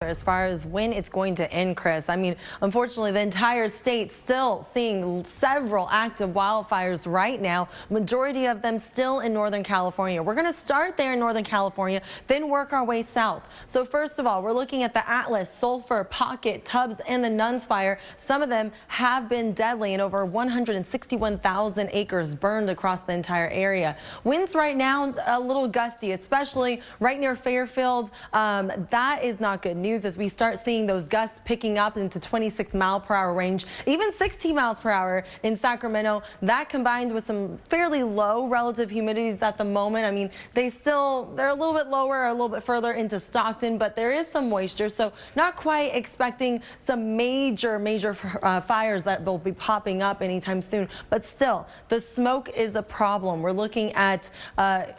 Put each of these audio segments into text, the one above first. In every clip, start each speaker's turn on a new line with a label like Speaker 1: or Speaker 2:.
Speaker 1: As far as when it's going to end, Chris, I mean, unfortunately, the entire state still seeing several active wildfires right now. Majority of them still in Northern California. We're going to start there in Northern California, then work our way south. So first of all, we're looking at the Atlas, Sulphur, Pocket, Tubbs, and the Nuns fire. Some of them have been deadly, and over 161,000 acres burned across the entire area. Winds right now a little gusty, especially right near Fairfield. That is not good news as we start seeing those gusts picking up into 26-mile-per-hour range, even 16 miles per hour in Sacramento. That combined with some fairly low relative humidities at the moment. I mean, they're a little bit lower, a little bit further into Stockton, but there is some moisture, so not quite expecting some major fires that will be popping up anytime soon. But still, the smoke is a problem. We're looking at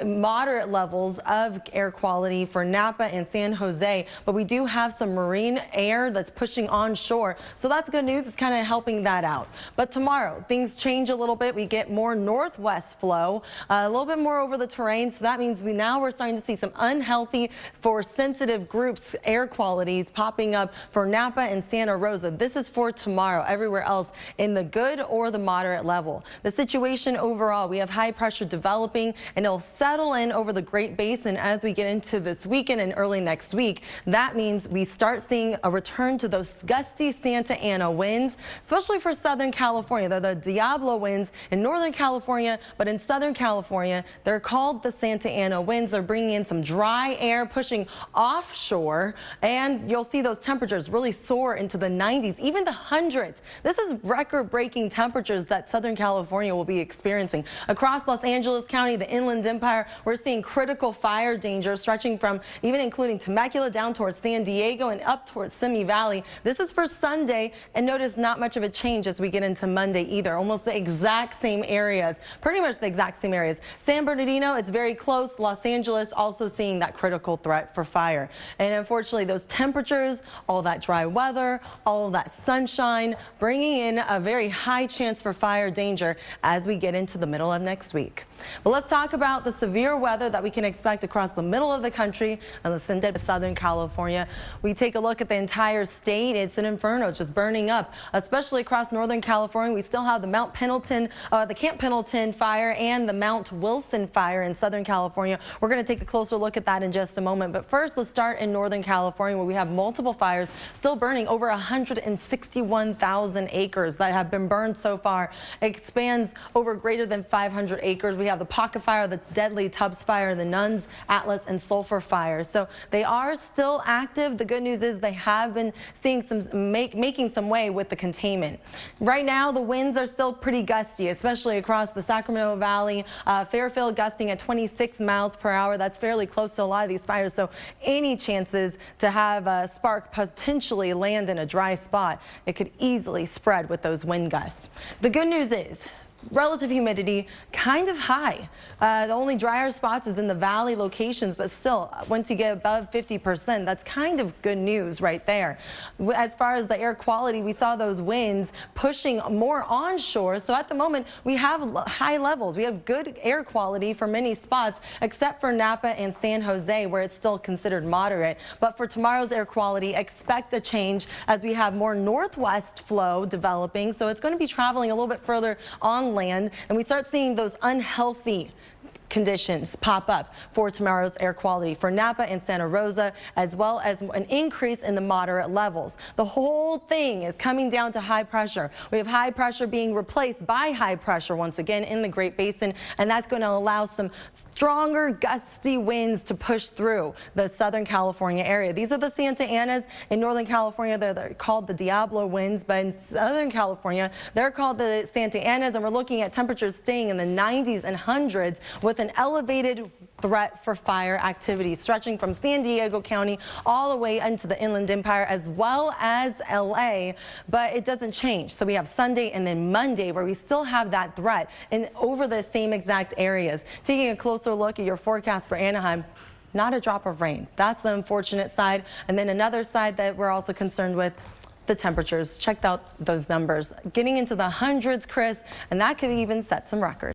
Speaker 1: moderate levels of air quality for Napa and San Jose, but we do have some marine air that's pushing onshore, so that's good news. It's kind of helping that out. But tomorrow things change a little bit. We get more northwest flow, a little bit more over the terrain, so that means we're starting to see some unhealthy for sensitive groups air qualities popping up for Napa and Santa Rosa. This is for tomorrow. Everywhere else in the good or the moderate level. The situation overall, we have high pressure developing, and it'll settle in over the Great Basin as we get into this weekend and early next week. That means we start seeing a return to those gusty Santa Ana winds, especially for Southern California. They're the Diablo winds in Northern California, but in Southern California, they're called the Santa Ana winds. They're bringing in some dry air pushing offshore, and you'll see those temperatures really soar into the 90s, even the hundreds. This is record-breaking temperatures that Southern California will be experiencing. Across Los Angeles County, the Inland Empire, we're seeing critical fire danger stretching from even including Temecula down towards San Diego and up towards Simi Valley. This is for Sunday, and notice not much of a change as we get into Monday either. Almost the exact same areas, pretty much the exact same areas. San Bernardino, it's very close. Los Angeles also seeing that critical threat for fire. And unfortunately, those temperatures, all that dry weather, all of that sunshine, bringing in a very high chance for fire danger as we get into the middle of next week. But let's talk about the severe weather that we can expect across the middle of the country and let's send it to Southern California. We take a look at the entire state. It's an inferno just burning up, especially across Northern California. We still have the the Camp Pendleton fire and the Mount Wilson fire in Southern California. We're going to take a closer look at that in just a moment. But first, let's start in Northern California, where we have multiple fires still burning, over 161,000 acres that have been burned so far. It expands over greater than 500 acres. We have the Pocket fire, the deadly Tubbs fire, the Nuns, Atlas, and Sulphur fires. So they are still active. The good news is they have been seeing making some way with the containment. Right now, the winds are still pretty gusty, especially across the Sacramento Valley. Fairfield gusting at 26 miles per hour. That's fairly close to a lot of these fires. So any chances to have a spark potentially land in a dry spot, it could easily spread with those wind gusts. The good news is relative humidity kind of high. The only drier spots is in the valley locations, but still, once you get above 50%, that's kind of good news right there. As far as the air quality, we saw those winds pushing more onshore. So at the moment, we have high levels. We have good air quality for many spots, except for Napa and San Jose, where it's still considered moderate. But for tomorrow's air quality, expect a change as we have more northwest flow developing. So it's going to be traveling a little bit further on land, and we start seeing those unhealthy conditions pop up for tomorrow's air quality for Napa and Santa Rosa, as well as an increase in the moderate levels. The whole thing is coming down to high pressure. We have high pressure being replaced by high pressure once again in the Great Basin, and that's going to allow some stronger gusty winds to push through the Southern California area. These are the Santa Anas. In Northern California, they're called the Diablo winds, but in Southern California, they're called the Santa Anas, and we're looking at temperatures staying in the 90s and hundreds with an elevated threat for fire activity stretching from San Diego County all the way into the Inland Empire as well as LA, but it doesn't change. So we have Sunday and then Monday where we still have that threat and over the same exact areas. Taking a closer look at your forecast for Anaheim, not a drop of rain. That's the unfortunate side. And then another side that we're also concerned with, the temperatures. Check out those numbers getting into the hundreds, Chris, and that could even set some records.